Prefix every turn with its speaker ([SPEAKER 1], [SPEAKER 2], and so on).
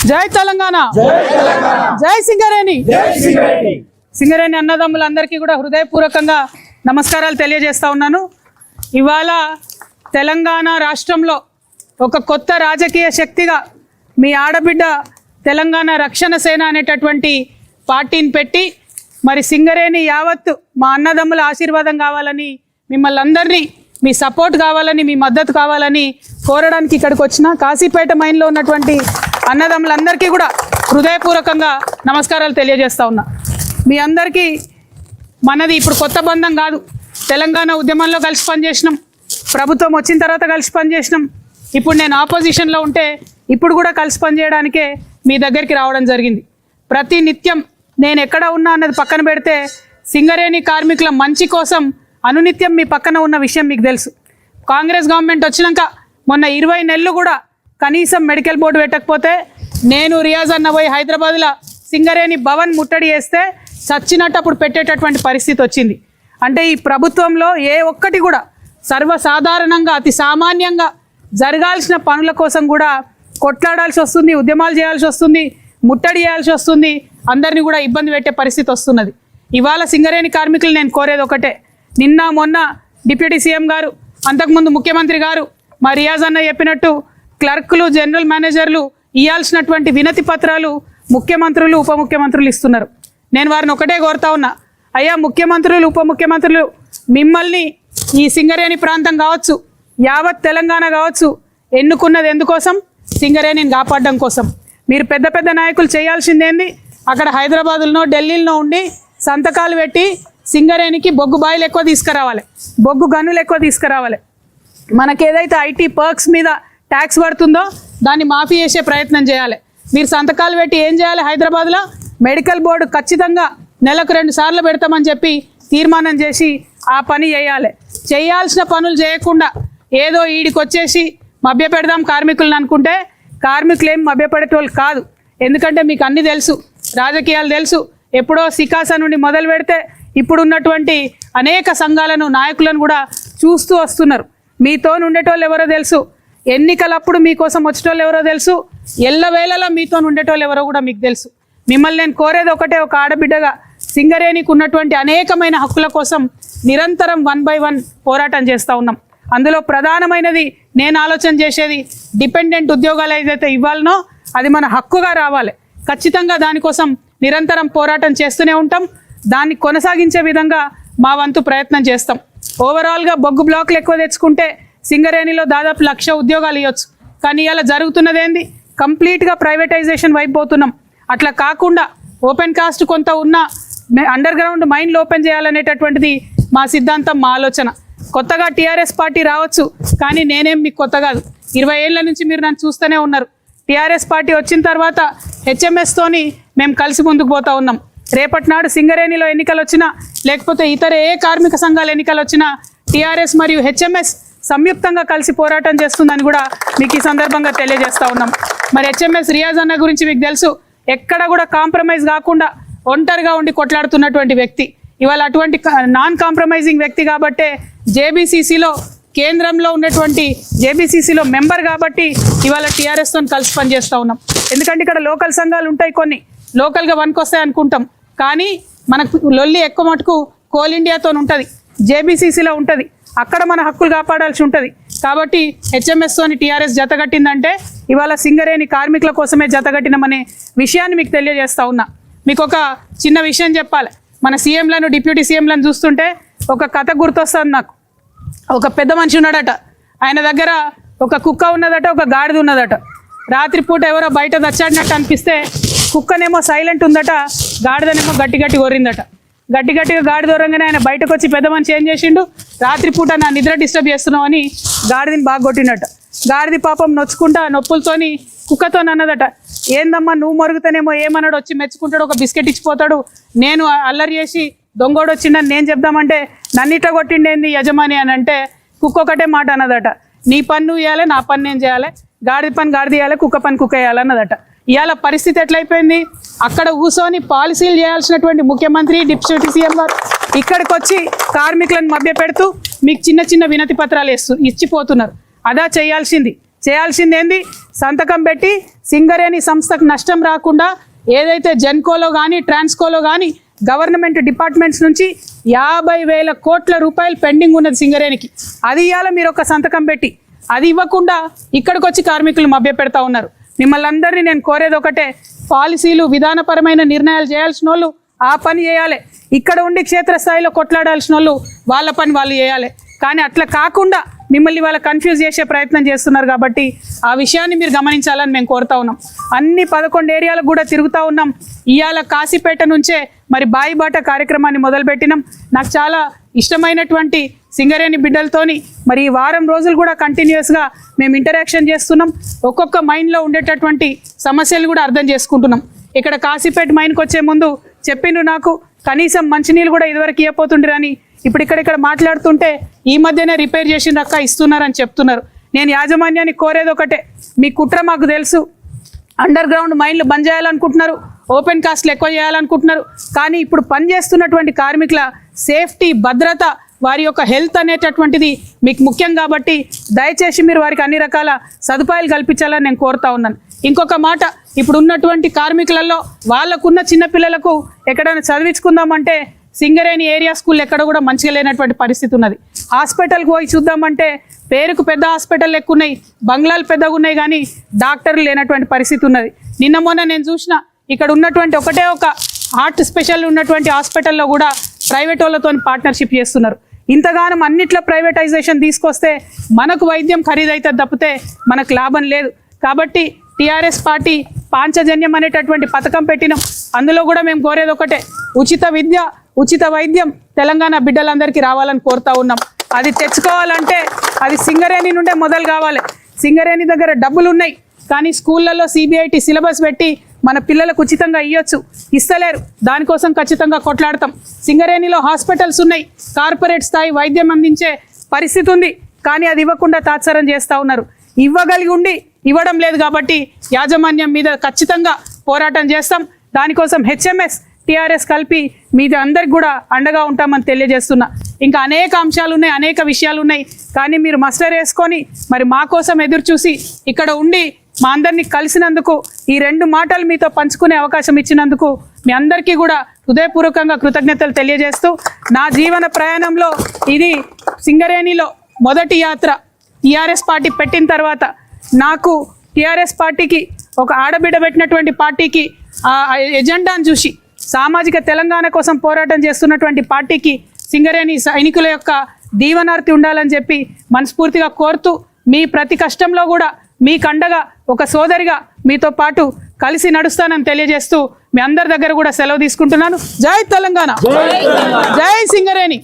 [SPEAKER 1] జై తెలంగాణ, జై సింగరేణి. సింగరేణి అన్నదమ్ములందరికీ కూడా హృదయపూర్వకంగా నమస్కారాలు తెలియజేస్తా ఉన్నాను. ఇవాళ తెలంగాణ రాష్ట్రంలో ఒక కొత్త రాజకీయ శక్తిగా మీ ఆడబిడ్డ తెలంగాణ రక్షణ సేన అనేటటువంటి పార్టీని పెట్టి మరి సింగరేణి యావత్తు మా అన్నదమ్ముల ఆశీర్వాదం కావాలని, మిమ్మల్ని అందరినీ మీ సపోర్ట్ కావాలని, మీ మద్దతు కావాలని కోరడానికి ఇక్కడికి వచ్చిన కాశీపేట మైన్లో ఉన్నటువంటి అన్నదమ్ములందరికీ కూడా హృదయపూర్వకంగా నమస్కారాలు తెలియజేస్తా ఉన్నా. మీ అందరికీ మనది ఇప్పుడు కొత్త బంధం కాదు. తెలంగాణ ఉద్యమంలో కలిసి పనిచేసినాం, ప్రభుత్వం వచ్చిన తర్వాత కలిసి పనిచేసినాం. ఇప్పుడు నేను ఆపోజిషన్లో ఉంటే ఇప్పుడు కూడా కలిసి పనిచేయడానికే మీ దగ్గరికి రావడం జరిగింది. ప్రతి నిత్యం నేను ఎక్కడ ఉన్నా అన్నది పక్కన పెడితే సింగరేణి కార్మికుల మంచి కోసం అనునిత్యం మీ పక్కన ఉన్న విషయం మీకు తెలుసు. కాంగ్రెస్ గవర్నమెంట్ వచ్చినాక మొన్న 20 నెలలు కూడా కనీసం మెడికల్ బోర్డు పెట్టకపోతే నేను రియాజ్ అన్న పోయి హైదరాబాద్లో సింగరేణి భవన్ ముట్టడి చేస్తే చచ్చినట్టు అప్పుడు పెట్టేటటువంటి పరిస్థితి వచ్చింది. అంటే ఈ ప్రభుత్వంలో ఏ ఒక్కటి కూడా సర్వసాధారణంగా అతి సామాన్యంగా జరగాల్సిన పనుల కోసం కూడా కొట్లాడాల్సి వస్తుంది, ఉద్యమాలు చేయాల్సి వస్తుంది, ముట్టడి చేయాల్సి వస్తుంది, అందరినీ కూడా ఇబ్బంది పెట్టే పరిస్థితి వస్తున్నది. ఇవాళ సింగరేణి కార్మికులు నేను కోరేది ఒకటే, నిన్న మొన్న డిప్యూటీ సీఎం గారు, అంతకుముందు ముఖ్యమంత్రి గారు మా రియాజ్ అన్న చెప్పినట్టు క్లర్కులు, జనరల్ మేనేజర్లు ఇవ్వాల్సినటువంటి వినతి పత్రాలు ముఖ్యమంత్రులు, ఉప ముఖ్యమంత్రులు ఇస్తున్నారు. నేను వారిని ఒకటే కోరుతా ఉన్నా, అయ్యా ముఖ్యమంత్రులు, ఉప ముఖ్యమంత్రులు, మిమ్మల్ని ఈ సింగరేణి ప్రాంతం కావచ్చు, యావత్ తెలంగాణ కావచ్చు, ఎన్నుకున్నది ఎందుకోసం? సింగరేణిని కాపాడడం కోసం. మీరు పెద్ద పెద్ద నాయకులు చేయాల్సిందేంది, అక్కడ హైదరాబాదులో ఢిల్లీలో ఉండి సంతకాలు పెట్టి సింగరేణికి బొగ్గు బాయిలు ఎక్కువ తీసుకురావాలి, బొగ్గు గనులు ఎక్కువ తీసుకురావాలి. మనకేదైతే ఐటీ పర్క్స్ మీద ట్యాక్స్ పడుతుందో దాన్ని మాఫీ చేసే ప్రయత్నం చేయాలి. మీరు సంతకాలు పెట్టి ఏం చేయాలి? హైదరాబాద్లో మెడికల్ బోర్డు ఖచ్చితంగా నెలకు 2 సార్లు పెడతామని చెప్పి తీర్మానం చేసి ఆ పని చేయాలి. చేయాల్సిన పనులు చేయకుండా ఏదో ఈడికి వచ్చేసి మభ్య పెడదాం కార్మికులను అనుకుంటే కార్మికులు ఏం మభ్యపడేటోళ్ళు కాదు. ఎందుకంటే మీకు అన్నీ తెలుసు, రాజకీయాలు తెలుసు. ఎప్పుడో సికాసా నుండి మొదలు పెడితే ఇప్పుడు ఉన్నటువంటి అనేక సంఘాలను, నాయకులను కూడా చూస్తూ వస్తున్నారు. మీతో ఉండేటోళ్ళు ఎవరో తెలుసు, ఎన్నికలప్పుడు మీకోసం వచ్చేటోళ్ళు ఎవరో తెలుసు, ఎల్లవేళలా మీతో ఉండేటోళ్ళు ఎవరో కూడా మీకు తెలుసు. మిమ్మల్ని నేను కోరేది ఒకటే, ఒక ఆడబిడ్డగా సింగరేణికి ఉన్నటువంటి అనేకమైన హక్కుల కోసం నిరంతరం 1 by 1 పోరాటం చేస్తూ ఉన్నాం. అందులో ప్రధానమైనది నేను ఆలోచన చేసేది, డిపెండెంట్ ఉద్యోగాలు ఏదైతే ఇవ్వాలనో అది మన హక్కుగా రావాలి. ఖచ్చితంగా దానికోసం నిరంతరం పోరాటం చేస్తూనే ఉంటాం. దాన్ని కొనసాగించే విధంగా మా వంతు ప్రయత్నం చేస్తాం. ఓవరాల్గా బొగ్గు బ్లాక్లు ఎక్కువ తెచ్చుకుంటే సింగరేణిలో దాదాపు 1,00,000 ఉద్యోగాలు ఇవ్వచ్చు. కానీ ఇలా జరుగుతున్నది ఏంది? కంప్లీట్గా ప్రైవేటైజేషన్ వైపు పోతున్నాం. అట్లా కాకుండా ఓపెన్ కాస్ట్ కొంత ఉన్న అండర్ గ్రౌండ్ మైన్లు ఓపెన్ చేయాలనేటటువంటిది మా సిద్ధాంతం, మా ఆలోచన. కొత్తగా టీఆర్ఎస్ పార్టీ రావచ్చు, కానీ నేనేం మీకు కొత్త కాదు. 20 ఏళ్ల నుంచి మీరు నన్ను చూస్తూనే ఉన్నారు. టీఆర్ఎస్ పార్టీ వచ్చిన తర్వాత హెచ్ఎంఎస్తోని మేము కలిసి ముందుకు పోతా ఉన్నాం. రేపటి నాడు సింగరేణిలో ఎన్నికలు వచ్చినా, లేకపోతే ఇతర ఏ కార్మిక సంఘాల ఎన్నికలు వచ్చినా టీఆర్ఎస్ మరియు హెచ్ఎంఎస్ సంయుక్తంగా కలిసి పోరాటం చేస్తుందని కూడా మీకు ఈ సందర్భంగా తెలియజేస్తూ ఉన్నాం. మరి హెచ్ఎంఎస్ రియాజ్ అన్న గురించి మీకు తెలుసు, ఎక్కడ కూడా కాంప్రమైజ్ కాకుండా ఒంటరిగా ఉండి కొట్లాడుతున్నటువంటి వ్యక్తి. ఇవాళ అటువంటి నాన్ కాంప్రమైజింగ్ వ్యక్తి కాబట్టే జేబీసీసీలో, కేంద్రంలో ఉన్నటువంటి జేబీసీసీలో మెంబర్ కాబట్టి ఇవాళ టీఆర్ఎస్తో కలిసి పనిచేస్తూ ఉన్నాం. ఎందుకంటే ఇక్కడ లోకల్ సంఘాలు ఉంటాయి, కొన్ని లోకల్గా వస్తాయి అనుకుంటాం, కానీ మనకు లొల్లి ఎక్కువ మటుకు కోల్ ఇండియాతో ఉంటుంది, జేబీసీసీలో ఉంటుంది. అక్కడ మన హక్కులు కాపాడాల్సి ఉంటుంది. కాబట్టి హెచ్ఎంఎస్తోని టీఆర్ఎస్ జతగట్టిందంటే ఇవాళ సింగరేణి కార్మికుల కోసమే జతగట్టినామనే విషయాన్ని మీకు తెలియజేస్తూ ఉన్నా. మీకు ఒక చిన్న విషయం చెప్పాలి. మన సీఎంలను, డిప్యూటీ సీఎంలను చూస్తుంటే ఒక కథ గుర్తొస్తుంది నాకు. ఒక పెద్ద మనిషి ఉన్నాడట, ఆయన దగ్గర ఒక కుక్క ఉన్నదట, ఒక గాడిద ఉన్నదట. రాత్రిపూట ఎవరో బయట దచ్చాడినట్టు అనిపిస్తే కుక్కనేమో సైలెంట్ ఉందట, గాడిదనేమో గట్టి గట్టి కొరిందట. గట్టిగా గాడి దూరంగానే ఆయన బయటకు వచ్చి పెద్ద మనిషి ఏం చేసిండు, రాత్రిపూట నా నిద్ర డిస్టర్బ్ చేస్తున్నావు అని గాడిదని బాగా కొట్టినట్ట. గాడిది పాపం నొచ్చుకుంటా నొప్పులతోని కుక్కతో అన్నదట, ఏందమ్మా నువ్వు మరుగుతానేమో ఏమన్నాడు, వచ్చి మెచ్చుకుంటాడు, ఒక బిస్కెట్ ఇచ్చిపోతాడు, నేను అల్లరి చేసి దొంగోడు వచ్చిండని నేను చెప్దామంటే నన్నిట్లా కొట్టిండేంది యజమాని అని అంటే కుక్క ఒకటే మాట అన్నదట, నీ పని నువ్వు చేయాలి, నా పని నేను చేయాలి, గాడిద పని గాడిద చేయాలి, కుక్క పని కుక్క వేయాలన్నదట. ఇవాళ పరిస్థితి ఎట్లయిపోయింది? అక్కడ కూర్చొని పాలసీలు చేయాల్సినటువంటి ముఖ్యమంత్రి, డిప్యూటీ సీఎం గారు ఇక్కడికి వచ్చి కార్మికులను మభ్య పెడుతూ మీకు చిన్న చిన్న వినతి పత్రాలు ఇచ్చిపోతున్నారు. అదా చేయాల్సింది ఏంది? సంతకం పెట్టి సింగరేణి సంస్థకు నష్టం రాకుండా ఏదైతే జెన్కోలో కానీ ట్రాన్స్కోలో కానీ గవర్నమెంట్ డిపార్ట్మెంట్స్ నుంచి 50,000 కోట్ల రూపాయలు పెండింగ్ ఉన్నది సింగరేణికి. అది ఇవ్వాలి మీరు ఒక సంతకం పెట్టి. అది ఇవ్వకుండా ఇక్కడికి వచ్చి కార్మికులు మభ్యపెడతా ఉన్నారు. మిమ్మల్ని అందరినీ నేను కోరేది ఒకటే, పాలసీలు విధానపరమైన నిర్ణయాలు చేయాల్సిన వాళ్ళు ఆ పని చేయాలి. ఇక్కడ ఉండి క్షేత్రస్థాయిలో కొట్లాడాల్సిన వాళ్ళు వాళ్ళ పని వాళ్ళు చేయాలి. కానీ అట్లా కాకుండా మిమ్మల్ని వాళ్ళ కన్ఫ్యూజ్ చేసే ప్రయత్నం చేస్తున్నారు. కాబట్టి ఆ విషయాన్ని మీరు గమనించాలని మేము కోరుతా ఉన్నాం. అన్ని 11 ఏరియాలకు కూడా తిరుగుతూ ఉన్నాం. ఇవాళ కాశీపేట నుంచే మరి బాయిబాట కార్యక్రమాన్ని మొదలుపెట్టినాం. నాకు చాలా ఇష్టమైనటువంటి సింగరేణి బిడ్డలతోని మరి ఈ వారం రోజులు కూడా కంటిన్యూస్గా మేము ఇంటరాక్షన్ చేస్తున్నాం. ఒక్కొక్క మైన్లో ఉండేటటువంటి సమస్యలు కూడా అర్థం చేసుకుంటున్నాం. ఇక్కడ కాశీపేట మైన్కి వచ్చే ముందు చెప్పిండ్రు నాకు, కనీసం మంచినీళ్ళు కూడా ఇదివరకు ఇవ్వపోతుండ్రని. ఇప్పుడు ఇక్కడ మాట్లాడుతుంటే ఈ మధ్యనే రిపేర్ చేసిన రక్క ఇస్తున్నారని చెప్తున్నారు. నేను యాజమాన్యాన్ని కోరేది ఒకటే, మీ కుట్ర మాకు తెలుసు. అండర్ గ్రౌండ్ మైన్లు బంద్ చేయాలనుకుంటున్నారు, ఓపెన్ కాస్ట్లు ఎక్కువ చేయాలనుకుంటున్నారు. కానీ ఇప్పుడు పనిచేస్తున్నటువంటి కార్మికుల సేఫ్టీ, భద్రత, వారి యొక్క హెల్త్ అనేటటువంటిది మీకు ముఖ్యం. కాబట్టి దయచేసి మీరు వారికి అన్ని రకాల సదుపాయాలు కల్పించాలని నేను కోరుతా ఉన్నాను. ఇంకొక మాట, ఇప్పుడు ఉన్నటువంటి కార్మికులలో వాళ్ళకున్న చిన్నపిల్లలకు ఎక్కడైనా చదివించుకుందామంటే సింగరేణి ఏరియా స్కూల్ ఎక్కడ కూడా మంచిగా లేనటువంటి పరిస్థితి ఉన్నది. హాస్పిటల్కి పోయి చూద్దామంటే పేరుకు పెద్ద హాస్పిటల్ ఎక్కువ ఉన్నాయి, బంగ్లాలు పెద్దగా ఉన్నాయి, కానీ డాక్టర్లు లేనటువంటి పరిస్థితి ఉన్నది. నిన్న మొన్న నేను చూసిన ఇక్కడ ఉన్నటువంటి ఒకటే ఒక హార్ట్ స్పెషల్ ఉన్నటువంటి హాస్పిటల్లో కూడా ప్రైవేట్ వాళ్ళతో పార్ట్నర్షిప్ చేస్తున్నారు. ఇంతగానం అన్నిట్లో ప్రైవేటైజేషన్ తీసుకొస్తే మనకు వైద్యం ఖరీదైతే తప్పితే మనకు లాభం లేదు. కాబట్టి టీఆర్ఎస్ పార్టీ పాంచజన్యం అనేటటువంటి పథకం పెట్టినాం. అందులో కూడా మేము కోరేది ఒకటే, ఉచిత విద్య, ఉచిత వైద్యం తెలంగాణ బిడ్డలందరికీ రావాలని కోరుతా ఉన్నాం. అది తెచ్చుకోవాలంటే అది సింగరేణి నుండే మొదలు కావాలి. సింగరేణి దగ్గర డబ్బులు ఉన్నాయి, కానీ స్కూళ్ళల్లో CBIT సిలబస్ పెట్టి మన పిల్లలకు ఉచితంగా ఇవ్వచ్చు, ఇస్తలేరు. దానికోసం ఖచ్చితంగా కొట్లాడతాం. సింగరేణిలో హాస్పిటల్స్ ఉన్నాయి, కార్పొరేట్ స్థాయి వైద్యం అందించే పరిస్థితి ఉంది, కానీ అది ఇవ్వకుండా తాత్సారం చేస్తూ ఉన్నారు. ఇవ్వగలిగి ఉండి ఇవ్వడం లేదు. కాబట్టి యాజమాన్యం మీద ఖచ్చితంగా పోరాటం చేస్తాం. దానికోసం HMS TRS కలిపి మీద అందరికి కూడా అండగా ఉంటామని తెలియజేస్తున్నా. ఇంకా అనేక అంశాలు ఉన్నాయి, అనేక విషయాలు ఉన్నాయి, కానీ మీరు మస్టర్ వేసుకొని మరి మా కోసం ఎదురు చూసి ఇక్కడ ఉండి మా అందరినీ కలిసినందుకు, ఈ 2 మాటలు మీతో పంచుకునే అవకాశం ఇచ్చినందుకు మీ అందరికీ కూడా హృదయపూర్వకంగా కృతజ్ఞతలు తెలియజేస్తూ, నా జీవన ప్రయాణంలో ఇది సింగరేణిలో మొదటి యాత్ర. TRS పార్టీ పెట్టిన తర్వాత నాకు TRS పార్టీకి, ఒక ఆడబిడ్డ పెట్టినటువంటి పార్టీకి ఆ ఎజెండాను చూసి, సామాజిక తెలంగాణ కోసం పోరాటం చేస్తున్నటువంటి పార్టీకి సింగరేణి సైనికుల యొక్క దీవనార్తి ఉండాలని చెప్పి మనస్ఫూర్తిగా కోరుతూ, మీ ప్రతి కష్టంలో కూడా మీకు అండగా ఒక సోదరిగా మీతో పాటు కలిసి నడుస్తానని తెలియజేస్తూ మీ అందరి దగ్గర కూడా సెలవు తీసుకుంటున్నాను. జై తెలంగాణ, జై సింగరేణి.